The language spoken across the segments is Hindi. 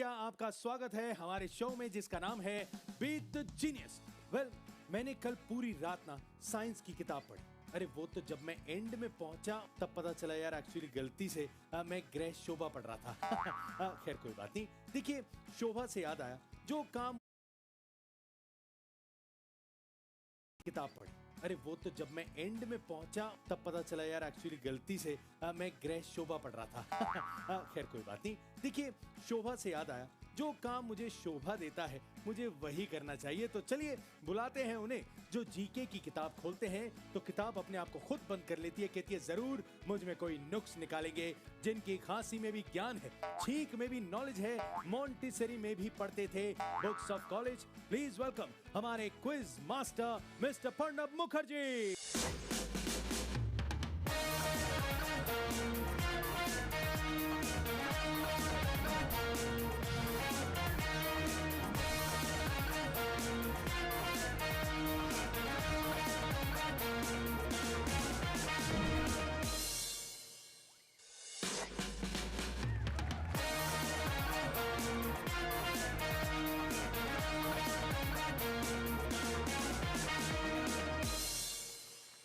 इंडिया, आपका स्वागत है हमारे शो में जिसका नाम है बीट द जीनियस। वेल, मैंने कल पूरी रात ना साइंस की किताब पढ़ी। अरे वो तो जब मैं एंड में पहुंचा तब पता चला यार एक्चुअली गलती से मैं ग्रह शोभा पढ़ रहा था। खैर कोई बात नहीं। देखिए, शोभा से याद आया, जो काम किताब पढ़ी। अरे वो तो जब मैं एंड में पहुंचा तब पता चला यार एक्चुअली गलती से मैं ग्रह शोभा पढ़ रहा था। खैर कोई बात नहीं। देखिए, शोभा से याद आया, जो काम मुझे शोभा देता है मुझे वही करना चाहिए। तो चलिए बुलाते हैं उन्हें जो जीके की किताब खोलते हैं तो किताब अपने आप को खुद बंद कर लेती है, कहती है जरूर मुझ में कोई नुक्स निकालेंगे। जिनकी खांसी में भी ज्ञान है, छींक में भी नॉलेज है, मॉन्टेसरी में भी पढ़ते थे books of college. Please welcome हमारे quiz master mister Pranab Mukherjee.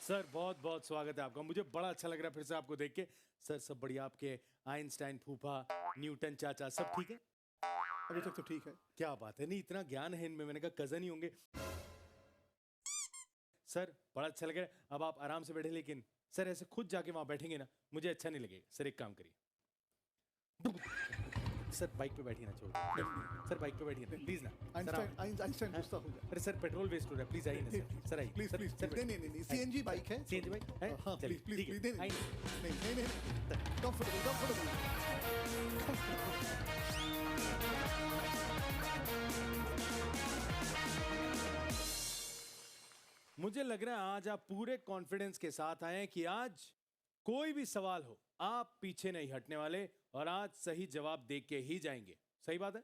Sir बहुत बहुत स्वागत है आपका। मुझे बड़ा अच्छा लग रहा है फिर से आपको देख के। सर सब बढ़िया, आपके आइंस्टाइन फूफा, न्यूटन चाचा सब ठीक है? अभी तक तो ठीक है। क्या बात है, नहीं इतना ज्ञान है इनमें, मैंने कहा कजन ही होंगे। सर बड़ा अच्छा लग रहा है। अब आप आराम से बैठे, लेकिन सर ऐसे खुद जाके वहां बैठेंगे ना मुझे अच्छा नहीं लगेगा। सर एक काम करिए, सर बाइक पे बैठिए ना, छोड़ सर बाइक पे बैठिए ना प्लीज ना। आइंस्टाइन पूछता हूँ। अरे सर पेट्रोल वेस्ट हो रहा है, प्लीज आइए ना सर। सर आइए प्लीज सर, प्लीज सर नहीं सीएनजी बाइक है। सीएनजी बाइक है? हाँ चलिए, प्लीज ठीक है, प्लीज आइए। नहीं कंफर्टेबल। मुझे लग रहा है आज आप पूरे कॉन्फिडेंस के साथ आए हैं कि आज कोई भी सवाल हो आप पीछे नहीं हटने वाले और आज सही जवाब दे के ही जाएंगे। सही बात है?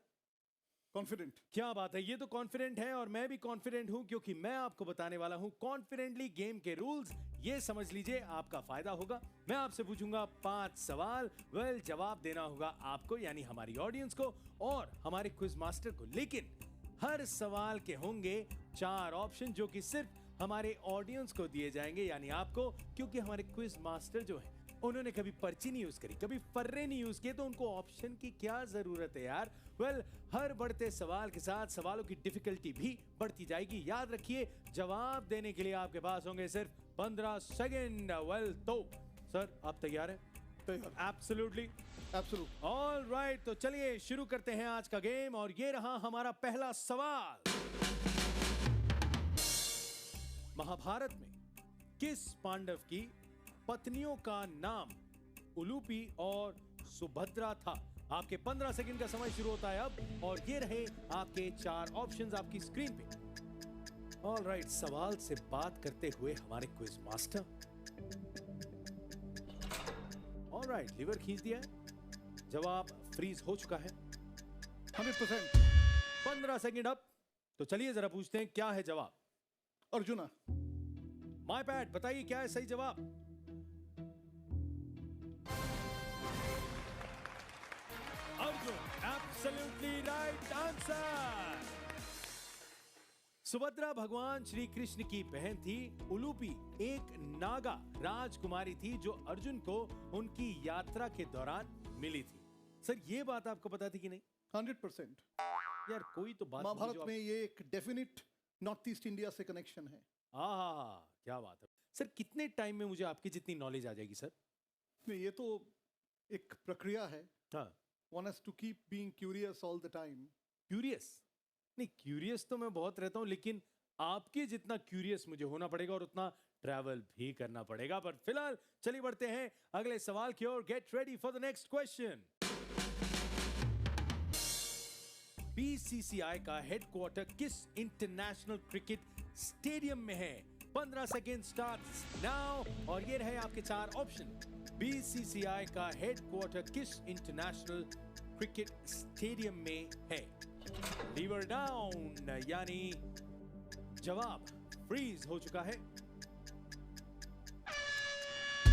कॉन्फिडेंट। क्या बात है, ये तो कॉन्फिडेंट है और मैं भी कॉन्फिडेंट हूं क्योंकि मैं आपको बताने वाला हूं कॉन्फिडेंटली गेम के रूल्स। ये समझ लीजिए आपका फायदा होगा। मैं आपसे पूछूंगा 5 सवाल। वेल, जवाब देना होगा आपको यानी हमारी ऑडियंस को और हमारे क्विज मास्टर को। लेकिन हर सवाल के होंगे 4 ऑप्शन जो कि सिर्फ हमारे ऑडियंस को दिए जाएंगे यानी आपको, क्योंकि हमारे क्विज मास्टर जो है उन्होंने कभी पर्ची नहीं यूज करी, कभी फर्रे नहीं यूज किए, तो उनको ऑप्शन की क्या जरूरत है यार। वेल, हर बढ़ते सवाल के साथ सवालों की डिफिकल्टी भी बढ़ती जाएगी। याद रखिए, जवाब देने के लिए आपके पास होंगे सिर्फ 15 सेकेंड। वेल तो सर आप तैयार हैं? Absolutely absolute. ऑल राइट, तो चलिए शुरू करते हैं आज का गेम और ये रहा हमारा पहला सवाल। महाभारत में किस पांडव की पत्नियों का नाम उलूपी और सुभद्रा था? आपके 15 सेकंड का समय शुरू होता है अब और ये रहे आपके 4 ऑप्शंस आपकी स्क्रीन पे। ऑल राइट, सवाल से बात करते हुए हमारे quiz master. All right, lever खींच दिया है, जवाब फ्रीज हो चुका है 100%। 15 सेकंड अब। तो चलिए जरा पूछते हैं क्या है जवाब। अर्जुना। माय पैड, बताइए क्या है सही जवाब? Arjun, absolutely right answer. Subhadra भगवान श्री कृष्ण की बहन थी। उलूपी एक नागा राजकुमारी थी जो अर्जुन को उनकी यात्रा के दौरान मिली थी। सर ये बात आपको पता थी कि नहीं? 100%। यार कोई तो बात महाभारत में ये एक डेफिनेट नॉर्थ ईस्ट इंडिया से कनेक्शन है। हाँ, क्या बात है सर। कितने टाइम में मुझे आपकी जितनी नॉलेज आ जाएगी सर? नहीं, ये तो एक प्रक्रिया है। हाँ, One has to keep being curious all the time. Curious नहीं, क्यूरियस तो मैं बहुत रहता हूं, लेकिन आपके जितना क्यूरियस मुझे होना पड़ेगा और उतना ट्रैवल भी करना पड़ेगा। पर फिलहाल चलिए बढ़ते हैं अगले सवाल की ओर। Get ready for the next question. BCCI का हेडक्वार्टर किस इंटरनेशनल क्रिकेट स्टेडियम में है? 15 सेकेंड स्टार्ट्स नाउ और ये रहे आपके 4 ऑप्शन। बीसीसीआई का हेडक्वार्टर किस इंटरनेशनल क्रिकेट स्टेडियम में है? लीवर डाउन यानी जवाब फ्रीज हो चुका है।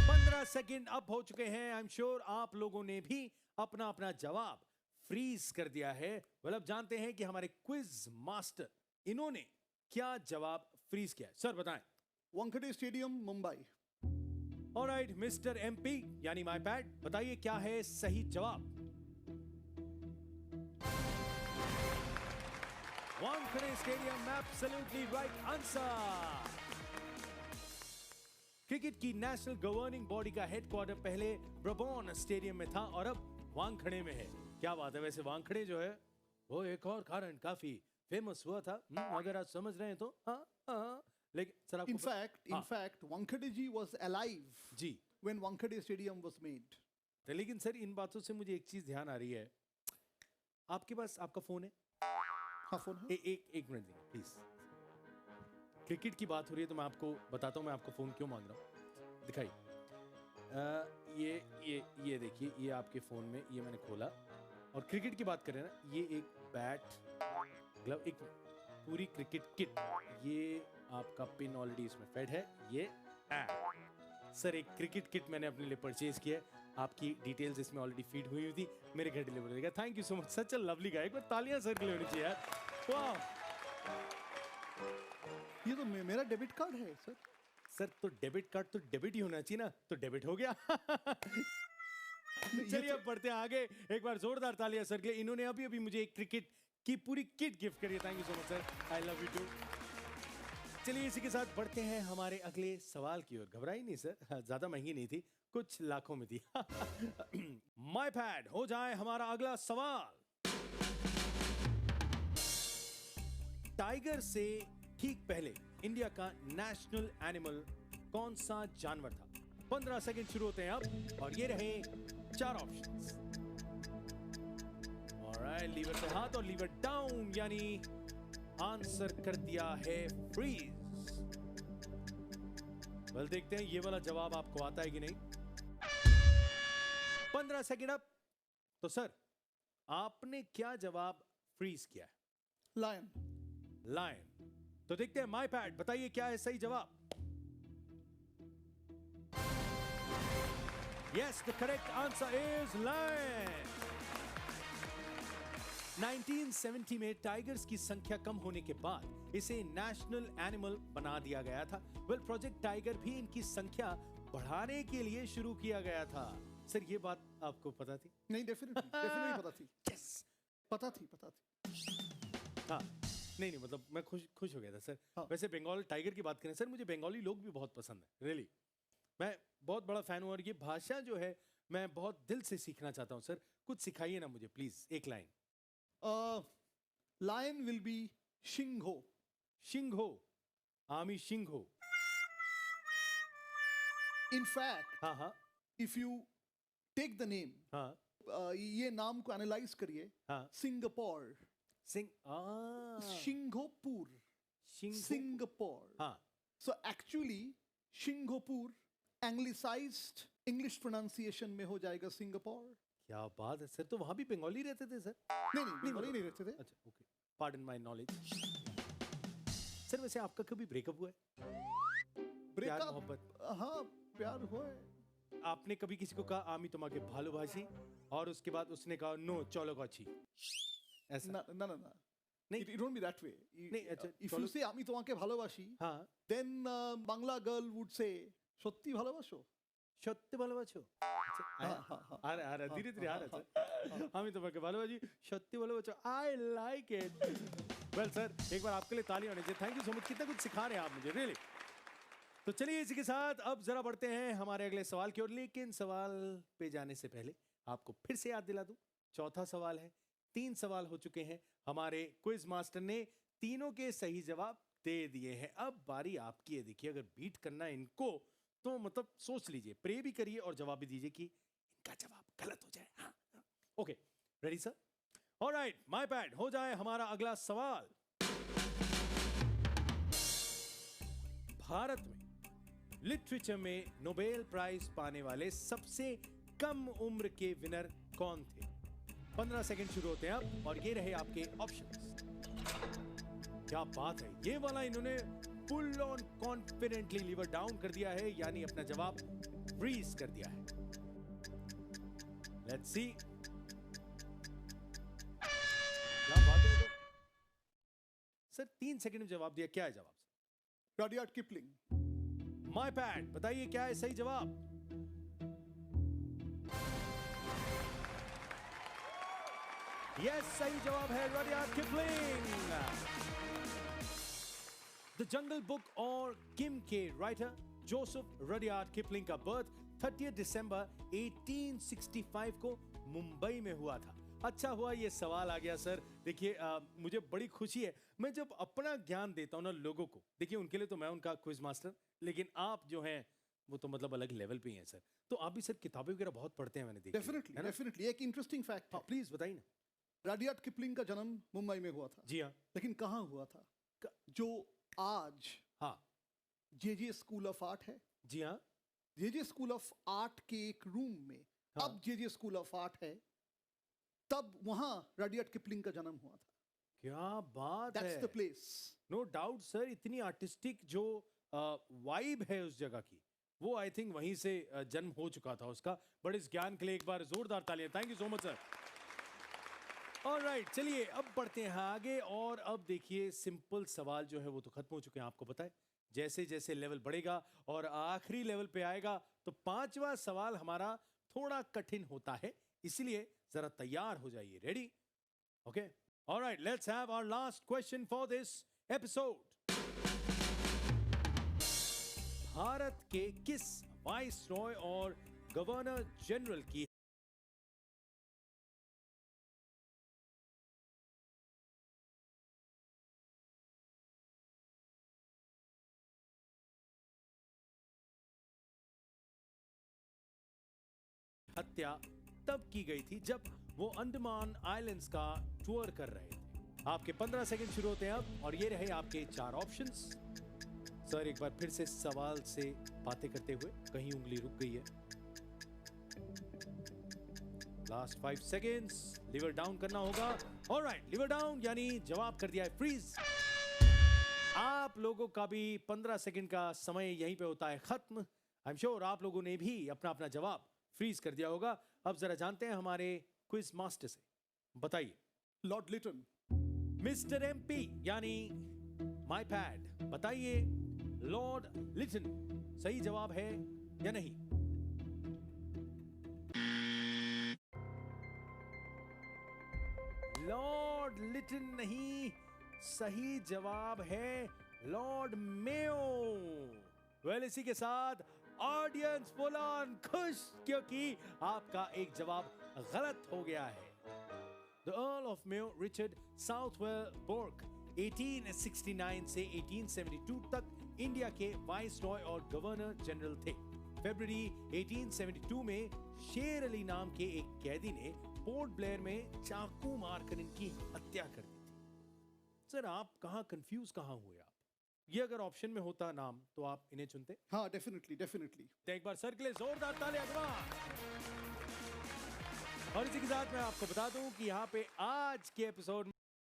15 सेकेंड अप हो चुके हैं। आई एम श्योर आप लोगों ने भी अपना अपना जवाब फ्रीज कर दिया है। अब जानते हैं कि हमारे क्विज मास्टर इन्होंने क्या जवाब फ्रीज किया है। सर बताएं। Wankhede Stadium, Mumbai. Alright mister MP यानी माय पैड, बताइए क्या है सही जवाब। Wankhede stadium, absolutely right answer. Cricket की नेशनल गवर्निंग बॉडी का हेडक्वार्टर पहले ब्रबॉर्न स्टेडियम में था और अब वानखेड़े में है। क्या बात है। वैसे वानखेड़े जो है वो एक और कारण काफी फेमस हुआ था, अगर आप समझ रहे हैं तो। हाँ। लेकिन सर आपको In fact, Wankhede ji was alive ji, when Wankhede Stadium was made. तो लेकिन सर इन बातों से मुझे एक चीज ध्यान आ रही है। आपके पास आपका फोन है? हाँ, फोन है। एक मिनट देंगे प्लीज। क्रिकेट की बात हो रही है तो मैं आपको बताता हूँ मैं आपको फोन क्यों मांग रहा हूँ। दिखाइए। ये देखिए, ये आपके फोन में, ये मैंने खोला और क्रिकेट की बात करें ना, ये एक बैट, ग्लव, एक पूरी क्रिकेट किट। ये आपका पिन ऑलरेडी इसमें फेड है। ये सर एक क्रिकेट किट मैंने अपने लिए परचेज किया है। आपकी डिटेल्स इसमें ऑलरेडी फीड हुई थी, मेरे घर डिलीवर हो जाएगा। Thank you so much, such a lovely guy. एक बार तालियां सर के लिए होनी चाहिए यार। वाह, ये तो मेरा डेबिट कार्ड है सर। सर तो डेबिट कार्ड तो डेबिट ही होना चाहिए ना, तो डेबिट हो गया। चलिए अब बढ़ते हैं आगे। एक बार जोरदार तालियां सर के लिए। इन्होंने अभी अभी मुझे एक क्रिकेट की पूरी किट गिफ्ट करी है। Thank you so much sir, I love you too. चलिए इसी के साथ बढ़ते हैं हमारे अगले सवाल की ओर। घबराई नहीं सर, ज्यादा महंगी नहीं थी, कुछ लाखों में थी। माय पैड, हो जाए हमारा अगला सवाल। टाइगर से ठीक पहले इंडिया का नेशनल एनिमल कौन सा जानवर था? 15 सेकंड शुरू होते हैं अब और ये रहे 4 ऑप्शंस। ऑलराइट, लीवर से हाथ और लीवर डाउन, यानी आंसर कर दिया है फ्रीज। वेल देखते हैं ये वाला जवाब आपको आता है कि नहीं। 15 सेकंड अप। तो सर आपने क्या जवाब फ्रीज किया है? लायन। लायन। तो देखते हैं माय पैड, बताइए क्या है सही जवाब। Yes, the correct answer is lion. 1970 में टाइगर्स की संख्या कम होने के बाद इसे नेशनल एनिमल बना दिया गया था। प्रोजेक्ट टाइगर भी इनकी संख्या बढ़ाने के लिए शुरू किया गया था। सर ये बात आपको पता थी? नहीं, डेफिनेटली पता थी। यस, पता थी। हाँ, नहीं मतलब मैं खुश हो गया था सर। हाँ। वैसे बंगाल टाइगर की बात करें सर, मुझे बंगाली लोग भी बहुत पसंद है, रियली। मैं बहुत बड़ा फैन हूँ और ये भाषा जो है मैं बहुत दिल से सीखना चाहता हूँ सर। कुछ सिखाइए ना मुझे प्लीज, एक line. Lion will be Shingho. शिंघो, आमी शिंघो। In fact, हाँ, if you take the name, ये नाम को एनालाइज करिए। हाँ। Singapore, Singapore, Singapore. हाँ। So actually, Singapore anglicized English pronunciation में हो जाएगा सिंगापुर। क्या बात है सर, तो वहां भी बंगाली रहते थे सर? नहीं, बंगाली नहीं रहते थे। अच्छा, okay, pardon my knowledge. Sir वैसे आपका कभी ब्रेकअप हुआ है? प्यार मोहब्बत? हाँ, प्यार हुआ है। आपने कभी किसी को कहा आमी तुम्हारे भालोबाशी और उसके बाद उसने कहा नो चलो अच्छी, ऐसा? ना नहीं, it won't be that way. नहीं, अच्छा, If you say আমি তোমাকে ভালোবাসি, हाँ, then Bangla girl would say সত্যি ভালোবাসো। সত্যি ভালোবাসো? আরে ধীরে ধীরে আর আছে। আমি তোমাকে ভালোবাসি, সত্যি ভালোবাসো। I like it. Well sir, एक बार आपके लिए ताली होनी चाहिए। थैंक यू सो मच, कितना कुछ सिखा रहे हैं आप मुझे, रियली। तो चलिए इसी के साथ अब जरा बढ़ते हैं हमारे अगले सवाल की ओर। लेकिन सवाल पे जाने से पहले आपको फिर से याद दिला दूं, चौथा सवाल है। 3 सवाल हो चुके हैं। हमारे क्विज मास्टर ने तीनों के सही जवाब दे दिए हैं। अब बारी आपकी है। देखिए अगर बीट करना है इनको तो मतलब सोच लीजिए, प्रे भी करिए और जवाब भी दीजिए कि इनका जवाब गलत हो जाए। हाँ, okay, ready sir? Alright, my pad, हो जाए हमारा अगला सवाल। भारत में लिटरेचर में नोबेल प्राइज पाने वाले सबसे कम उम्र के विनर कौन थे? 15 सेकंड शुरू होते हैं अब और ये रहे आपके ऑप्शंस। क्या बात है, ये वाला इन्होंने full on confidently lever down कर दिया है, यानी अपना जवाब फ्रीज कर दिया है। Let's see. सर 3 सेकंड में जवाब दिया, क्या है जवाब? Rudyard Kipling. माय पैड, बताइए क्या है सही जवाब? यस, सही जवाब है Rudyard Kipling. The jungle book और किम के राइटर जोसेफ रडियार्ड किपलिंग का बर्थ 30 दिसंबर 1865 को मुंबई में हुआ था। अच्छा हुआ ये सवाल आ गया सर। देखिए मुझे बड़ी खुशी है, मैं जब अपना ज्ञान देता हूँ ना लोगों को, देखिए उनके लिए तो मैं उनका क्विज मास्टर, लेकिन आप जो हैं वो तो मतलब अलग लेवल पे ही हैं सर। तो आप भी सर किताबें वगैरह बहुत पढ़ते हैं, मैंने देखा। डेफिनेटली डेफिनेटली एक इंटरेस्टिंग फैक्ट है। प्लीज बताइए ना। रडियार्ड किपलिंग का जन्म मुंबई में हुआ था। जी हाँ। लेकिन कहाँ हुआ था? जो आज हाँ जेजे स्कूल ऑफ आर्ट है, जी हाँ। जेजे स्कूल ऑफ आर्ट के एक रूम में हाँ। अब जेजे स्कूल ऑफ आर्ट है, तब वहां रडियार्ड किपलिंग का जन्म हुआ था। क्या बात दैट्स है। The place. No doubt sir, इतनी आर्टिस्टिक जो वाइब है उस जगह की, वो आई थिंक वहीं से जन्म हो चुका था उसका। बट इस ज्ञान के लिए एक बार जोरदार तालियां। Thank you so much sir. Alright, चलिए अब बढ़ते हैं आगे। और अब देखिए सिंपल सवाल जो है वो तो खत्म हो चुके हैं, आपको पता है। जैसे जैसे लेवल बढ़ेगा और आखिरी लेवल पे आएगा तो 5वां सवाल हमारा थोड़ा कठिन होता है, इसलिए जरा तैयार हो जाइए। Ready? Okay, alright, let's have our last question for this episode. Bharat के किस वाइस रॉय और गवर्नर जनरल की हत्या तब की गई थी जब वो अंडमान आइलैंड्स का टूर कर रहे थे? आपके 15 सेकंड शुरू होते हैं अब, और ये रहे आपके 4 ऑप्शंस। सर एक बार फिर से सवाल से बातें करते हुए, कहीं उंगली रुक गई है। लास्ट 5 सेकंड्स, लिवर डाउन करना होगा। ऑलराइट, लिवर डाउन यानी जवाब कर दिया है फ्रीज। आप लोगों का भी 15 सेकंड का समय यहीं पे होता है खत्म। आई एम श्योर आप लोगों ने भी अपना अपना जवाब फ्रीज कर दिया होगा। अब जरा जानते हैं हमारे क्विज मास्टर से, बताइए। लॉर्ड लिटन। मिस्टर एमपी यानी माय पैड, बताइए लॉर्ड लिटन सही जवाब है या नहीं? लॉर्ड लिटन नहीं, सही जवाब है लॉर्ड मेयो। वेल, इसी के साथ ऑडियंस फुल ऑन खुश, क्योंकि आपका एक जवाब गलत हो गया है। The Earl of Mayo Richard Southwell Bourke 1869 से 1872 तक इंडिया के वाइस रॉय और गवर्नर जनरल थे। फरवरी 1872 में शेर अली नाम के एक कैदी ने पोर्ट ब्लेयर में चाकू मारकर इनकी हत्या कर दी थी। सर आप कहां कंफ्यूज कहां हुए? आप ये अगर ऑप्शन में होता नाम तो आप इन्हें चुनते? हाँ, डेफिनेटली डेफिनेटली। तो एक बार सर के लिए जोरदार तालियां। और इसी के साथ मैं आपको बता दूं कि यहाँ पे आज के एपिसोड